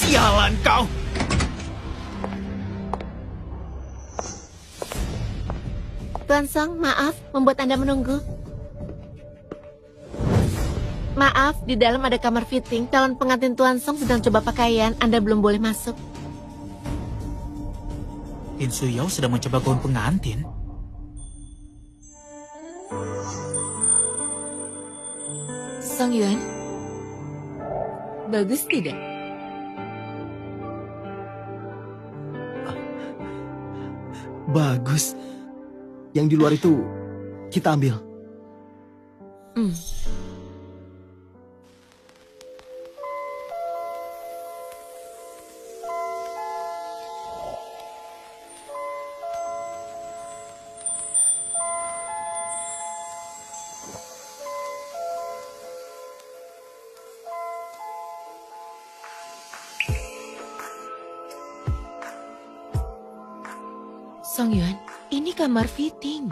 Sialan kau! Tuan Song, maaf membuat Anda menunggu. Maaf, di dalam ada kamar fitting. Calon pengantin Tuan Song sedang coba pakaian. Anda belum boleh masuk. Lin Suyao sedang mencoba gaun pengantin. Song Yuan, bagus tidak? Bagus. Yang di luar itu kita ambil. Song Yuan, ini kamar fitting.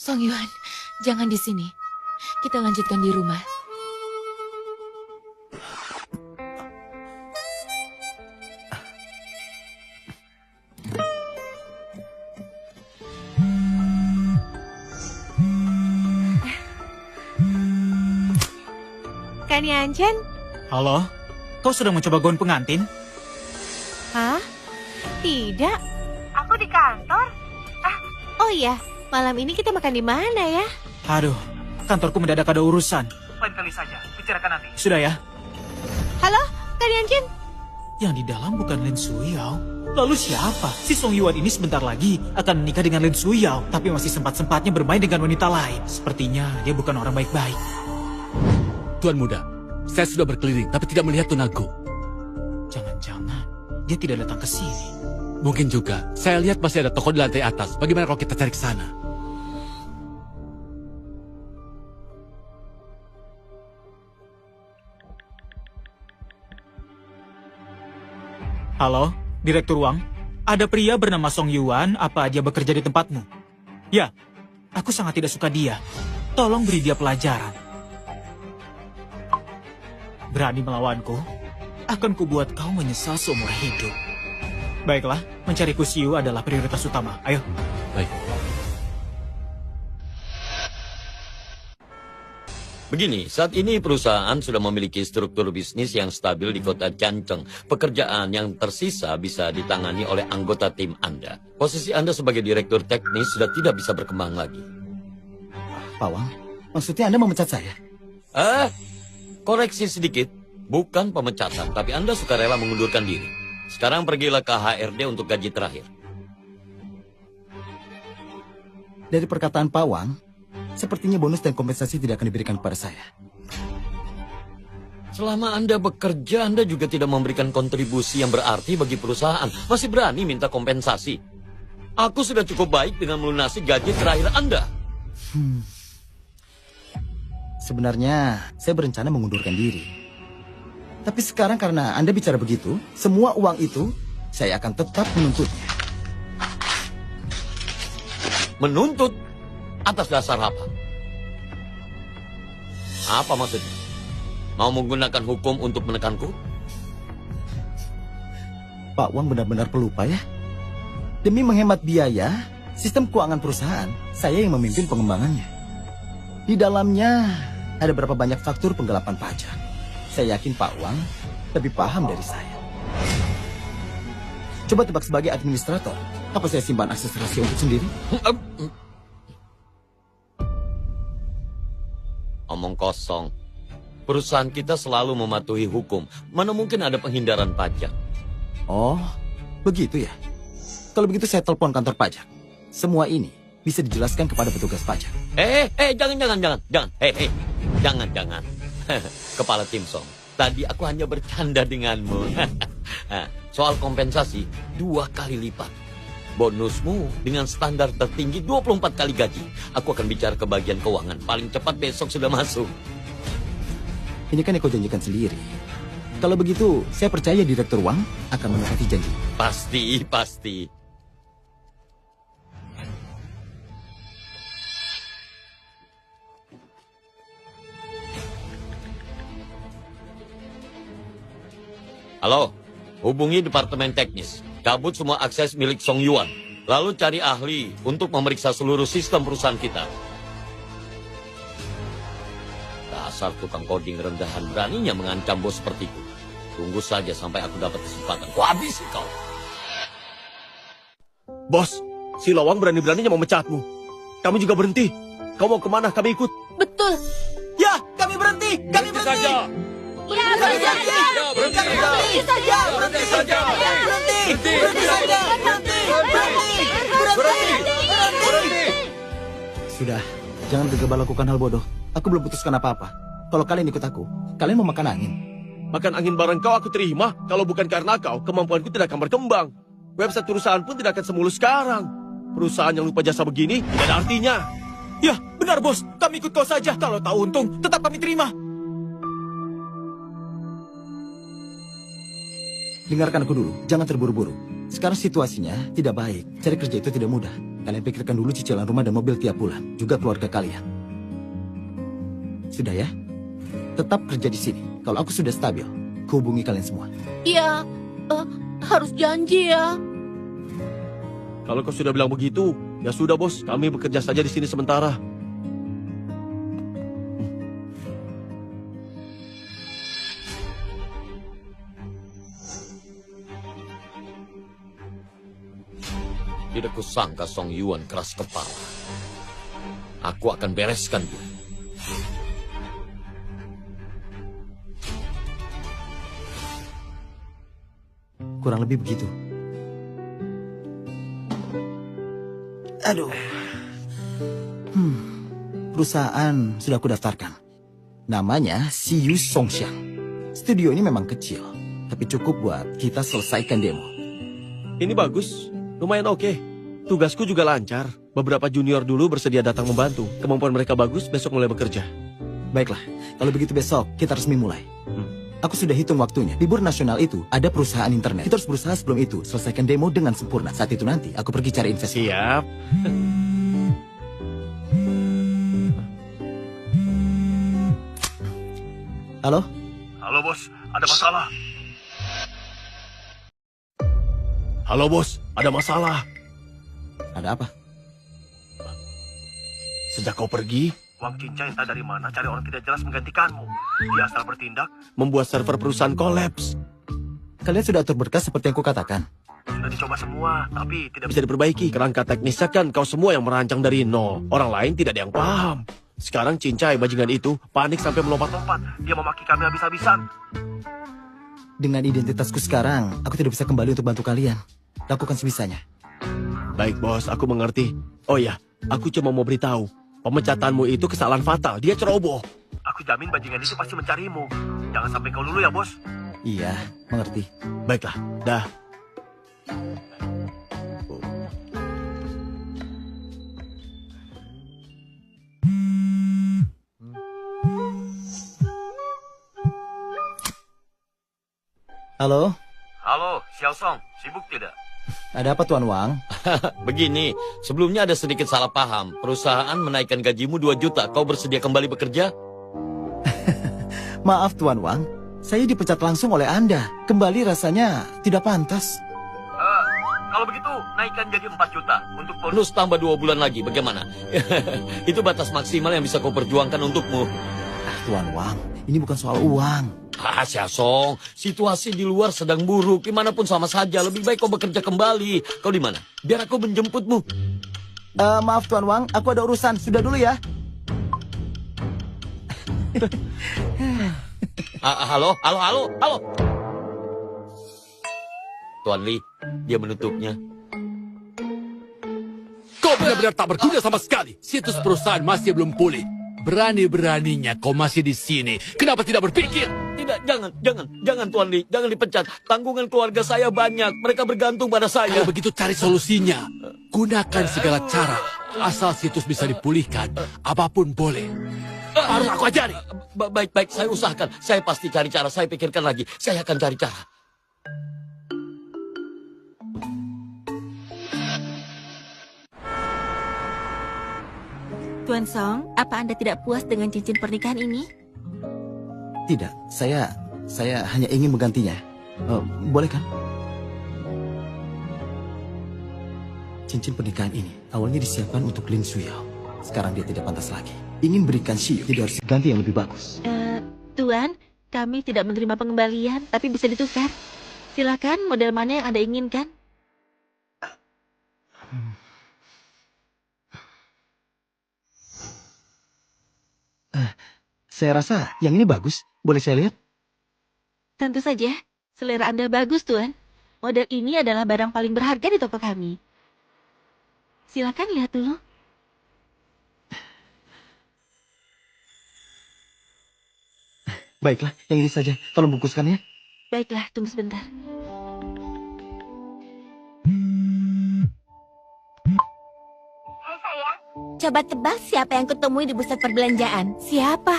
Song Yuan, jangan di sini. Kita lanjutkan di rumah. Kan Yanchen? Halo? Kau sedang mencoba gaun pengantin? Hah? Tidak. Aku di kantor. Oh iya. Malam ini kita makan di mana ya? Aduh, kantorku mendadak ada urusan. Lain kali saja, bicarakan nanti. Sudah ya? Halo, Kak Yanchen? Yang di dalam bukan Lin Suyao. Lalu siapa? Si Song Yuan ini sebentar lagi akan menikah dengan Lin Suyao, tapi masih sempat-sempatnya bermain dengan wanita lain. Sepertinya dia bukan orang baik-baik. Tuan muda, saya sudah berkeliling tapi tidak melihat Tuan Agung. Jangan-jangan dia tidak datang ke sini. Mungkin juga, saya lihat masih ada toko di lantai atas. Bagaimana kalau kita cari ke sana? Halo, Direktur Wang. Ada pria bernama Song Yuan, apa dia bekerja di tempatmu? Ya, aku sangat tidak suka dia. Tolong beri dia pelajaran. Berani melawanku? Akan kubuat kau menyesal seumur hidup. Baiklah, mencari Kusiu adalah prioritas utama. Ayo. Baik. Begini, saat ini perusahaan sudah memiliki struktur bisnis yang stabil di kota Canceng. Pekerjaan yang tersisa bisa ditangani oleh anggota tim Anda. Posisi Anda sebagai direktur teknis sudah tidak bisa berkembang lagi. Pak Wang, maksudnya Anda memecat saya? Koreksi sedikit. Bukan pemecatan, tapi Anda sukarela mengundurkan diri. Sekarang pergilah ke HRD untuk gaji terakhir. Dari perkataan Pak Wang, sepertinya bonus dan kompensasi tidak akan diberikan kepada saya. Selama Anda bekerja, Anda juga tidak memberikan kontribusi yang berarti bagi perusahaan. Masih berani minta kompensasi. Aku sudah cukup baik dengan melunasi gaji terakhir Anda. Sebenarnya, saya berencana mengundurkan diri. Tapi sekarang karena Anda bicara begitu, semua uang itu saya akan tetap menuntutnya. Menuntut? Atas dasar apa? Apa maksudnya? Mau menggunakan hukum untuk menekanku? Pak Wang benar-benar pelupa ya. Demi menghemat biaya, sistem keuangan perusahaan, saya yang memimpin pengembangannya. Di dalamnya ada berapa banyak faktur penggelapan pajak. Saya yakin Pak Wang lebih paham dari saya. Coba tebak sebagai administrator, apa saya simpan akses rahasia untuk sendiri? Omong kosong. Perusahaan kita selalu mematuhi hukum. Mana mungkin ada penghindaran pajak? Oh, Begitu ya? Kalau begitu saya telepon kantor pajak. Semua ini bisa dijelaskan kepada petugas pajak. Jangan. Jangan. Kepala tim Song, tadi aku hanya bercanda denganmu. Soal kompensasi 2 kali lipat. Bonusmu dengan standar tertinggi 24 kali gaji. Aku akan bicara ke bagian keuangan. Paling cepat besok sudah masuk. Ini kan yang kau janjikan sendiri. Kalau begitu, saya percaya Direktur Wang akan menepati janji. Pasti. Halo, hubungi Departemen Teknis. Cabut semua akses milik Song Yuan. Lalu cari ahli untuk memeriksa seluruh sistem perusahaan kita. Dasar tukang coding rendahan, beraninya mengancam bos sepertiku. Tunggu saja sampai aku dapat kesempatan. Ku habisi kau. Bos, si Lawang berani-beraninya memecatmu. Kamu juga berhenti. Kau mau kemana? Kami ikut. Betul. Ya, kami berhenti! Kami berhenti! Saja. Berhenti saja! Sudah, jangan gegabah lakukan hal bodoh. Aku belum putuskan apa-apa. Kalau kalian ikut aku, kalian mau makan angin. Makan angin bareng kau aku terima. Kalau bukan karena kau, kemampuanku tidak akan berkembang. Website perusahaan pun tidak akan semulus sekarang. Perusahaan yang lupa jasa begini tidak ada artinya. Ya, benar bos. Kami ikut kau saja. Kalau tahu untung, tetap kami terima. Dengarkan aku dulu, jangan terburu-buru. Sekarang situasinya tidak baik. Cari kerja itu tidak mudah. Kalian pikirkan dulu cicilan rumah dan mobil tiap bulan. Juga keluarga kalian. Sudah ya? Tetap kerja di sini. Kalau aku sudah stabil, hubungi kalian semua. Iya, harus janji ya. Kalau kau sudah bilang begitu, ya sudah bos. Kami bekerja saja di sini sementara. Tidak kusangka Song Yuan keras kepala. Aku akan bereskan dia. Kurang lebih begitu. Aduh. Perusahaan sudah aku daftarkan. Namanya Siyu Songxiang. Studio ini memang kecil, tapi cukup buat kita selesaikan demo. Ini bagus. Lumayan oke. Tugasku juga lancar. Beberapa junior dulu bersedia datang membantu. Kemampuan mereka bagus, besok mulai bekerja. Baiklah, kalau begitu besok kita resmi mulai. Aku sudah hitung waktunya. Libur nasional itu ada perusahaan internet. Kita harus berusaha sebelum itu selesaikan demo dengan sempurna. Saat itu nanti aku pergi cari investor. Siap. Halo? Halo bos, ada masalah. Halo bos, ada masalah. Ada apa? Sejak kau pergi, Wang Cincai entah dari mana cari orang tidak jelas menggantikanmu. Dia asal bertindak, membuat server perusahaan kolaps. Kalian sudah atur berkas seperti yang kukatakan. sudah dicoba semua, tapi tidak Bisa diperbaiki. Kerangka teknisnya kan kau semua yang merancang dari nol. Orang lain tidak ada yang paham. Sekarang Cincai bajingan itu panik sampai melompat-lompat. Dia memaki kami habis-habisan. Dengan identitasku sekarang, aku tidak bisa kembali untuk bantu kalian. Lakukan sebisanya. Baik bos, aku mengerti. Oh ya, aku cuma mau beritahu. Pemecatanmu itu kesalahan fatal. Dia ceroboh. Aku jamin bajingan itu pasti mencarimu. Jangan sampai kau lulu ya bos. Iya, mengerti. Baiklah, dah. Halo, Halo, Xiao Song, sibuk tidak? ada apa Tuan Wang? Begini, sebelumnya ada sedikit salah paham. Perusahaan menaikkan gajimu 2 juta. Kau bersedia kembali bekerja? Maaf Tuan Wang, saya dipecat langsung oleh Anda. Kembali rasanya tidak pantas. Kalau begitu, naikkan jadi 4 juta untuk bonus. Bonus tambah 2 bulan lagi, bagaimana? Itu batas maksimal yang bisa kau perjuangkan untukmu. Tuan Wang, ini bukan soal uang. Xiaosong, situasi di luar sedang buruk. Dimanapun sama saja, lebih baik kau bekerja kembali. Kau di mana? Biar aku menjemputmu. Maaf Tuan Wang, aku ada urusan. Sudah dulu ya. Halo. Tuan Li. Dia menutupnya. Kau benar-benar tak berguna sama sekali. Situs perusahaan masih belum pulih. Berani-beraninya kau masih di sini. Kenapa tidak berpikir? Tidak, jangan Tuan Li. Jangan dipecat. Tanggungan keluarga saya banyak. Mereka bergantung pada saya. Kalau begitu cari solusinya. Gunakan segala cara. Asal situs bisa dipulihkan, apapun boleh. Harus aku ajari. Baik, saya usahakan. Saya pasti cari cara. Saya pikirkan lagi. Saya akan cari cara. Tuan Song, apa Anda tidak puas dengan cincin pernikahan ini? Tidak, saya hanya ingin menggantinya. Boleh kan? Cincin pernikahan ini awalnya disiapkan untuk Lin Suyao. Sekarang dia tidak pantas lagi. Ingin berikan Xiu, jadi harus ganti yang lebih bagus. Tuan, kami tidak menerima pengembalian, tapi bisa ditukar. Silakan model mana yang Anda inginkan. Saya rasa yang ini bagus. Boleh saya lihat? Tentu saja, selera Anda bagus, Tuan. Model ini adalah barang paling berharga di toko kami. Silakan lihat dulu. Baiklah, yang ini saja. Tolong bungkuskannya. Baiklah, tunggu sebentar. Hai sayang, Coba tebak siapa yang kutemui di pusat perbelanjaan. Siapa?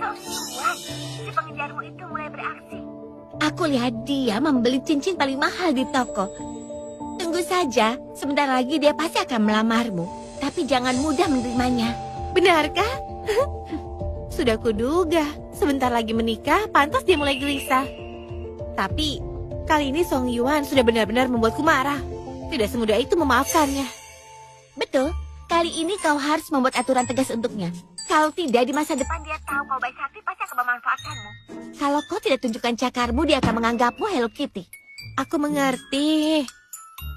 Song-Yuan, si pengejarmu itu mulai beraksi. Aku lihat dia membeli cincin paling mahal di toko. Tunggu saja, sebentar lagi dia pasti akan melamarmu. Tapi jangan mudah menerimanya. Benarkah? Sudah kuduga, sebentar lagi menikah, pantas dia mulai gelisah. Tapi, kali ini Song Yuan sudah benar-benar membuatku marah. Tidak semudah itu memaafkannya. Betul, kali ini kau harus membuat aturan tegas untuknya. Kalau tidak, di masa depan Dia tahu kau baik hati, pasti akan memanfaatkanmu. kalau kau tidak tunjukkan cakarmu, dia akan menganggapmu Hello Kitty. Aku mengerti.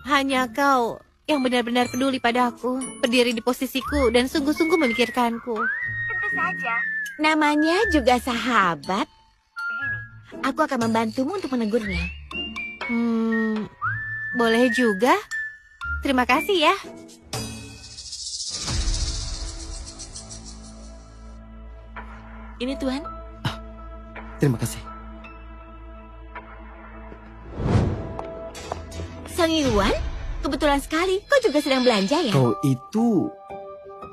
Hanya kau yang benar-benar peduli padaku, berdiri di posisiku dan sungguh-sungguh memikirkanku. Tentu saja. Namanya juga sahabat. Begini, Aku akan membantumu untuk menegurnya. Boleh juga. Terima kasih ya. Ini Tuan. Terima kasih. Sang Yuan, kebetulan sekali kau juga sedang belanja ya? Kau itu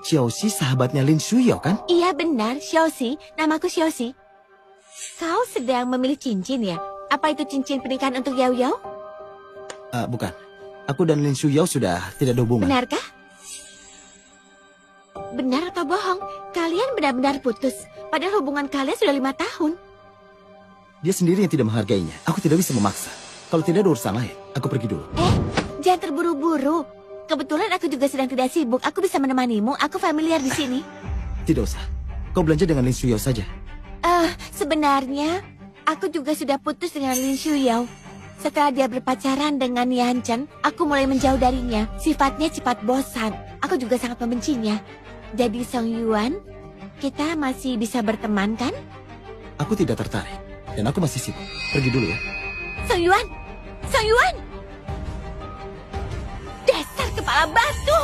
Xiaoxi sahabatnya Lin Suyao kan? Iya benar, Xiaoxi. Namaku Xiaoxi. Kau sedang memilih cincin ya? Apa itu cincin pernikahan untuk Yao Yao? Bukan. Aku dan Lin Suyao sudah tidak ada hubungan. Benarkah? Benar atau bohong? Kalian benar-benar putus. Padahal hubungan kalian sudah 5 tahun. Dia sendiri yang tidak menghargainya. Aku tidak bisa memaksa. Kalau tidak ada urusan lain, aku pergi dulu. Jangan terburu-buru. Kebetulan aku juga sedang tidak sibuk. Aku bisa menemanimu. Aku familiar di sini. Tidak usah. Kau belanja dengan Lin Suyao saja. Sebenarnya aku juga sudah putus dengan Lin Suyao. Setelah dia berpacaran dengan Yan Chen, aku mulai menjauh darinya. Sifatnya cepat bosan. Aku juga sangat membencinya. Jadi Song Yuan, kita masih bisa berteman kan? Aku tidak tertarik. Dan aku masih sibuk. Pergi dulu ya. Song Yuan! Song Yuan! Dasar kepala batu!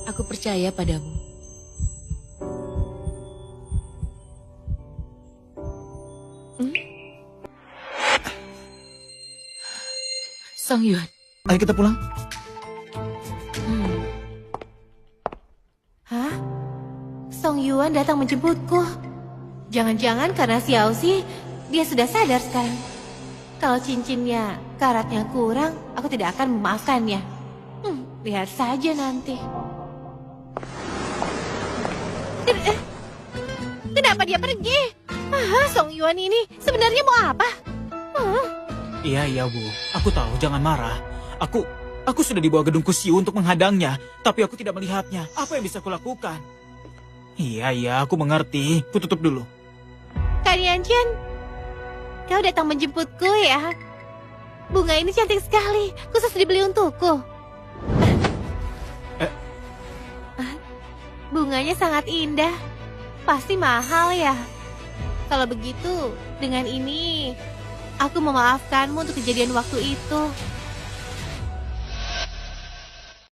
Aku percaya padamu. Song Yuan. Ayo kita pulang. Hah? Song Yuan datang menjemputku. Jangan-jangan karena Xiaoxi, dia sudah sadar sekarang. Kalau cincinnya, karatnya kurang, aku tidak akan memaafkannya. Lihat saja nanti. Kenapa dia pergi? Song Yuan ini sebenarnya mau apa? Iya, Bu. Aku tahu, jangan marah. Aku sudah dibawa gedung Kusiu untuk menghadangnya, tapi aku tidak melihatnya. Apa yang bisa kulakukan? Iya, aku mengerti. Ku tutup dulu. Kak Yanchen, kau datang menjemputku ya? Bunga ini cantik sekali, khusus dibeli untukku. Bunganya sangat indah. Pasti mahal ya. Kalau begitu, dengan ini aku memaafkanmu untuk kejadian waktu itu.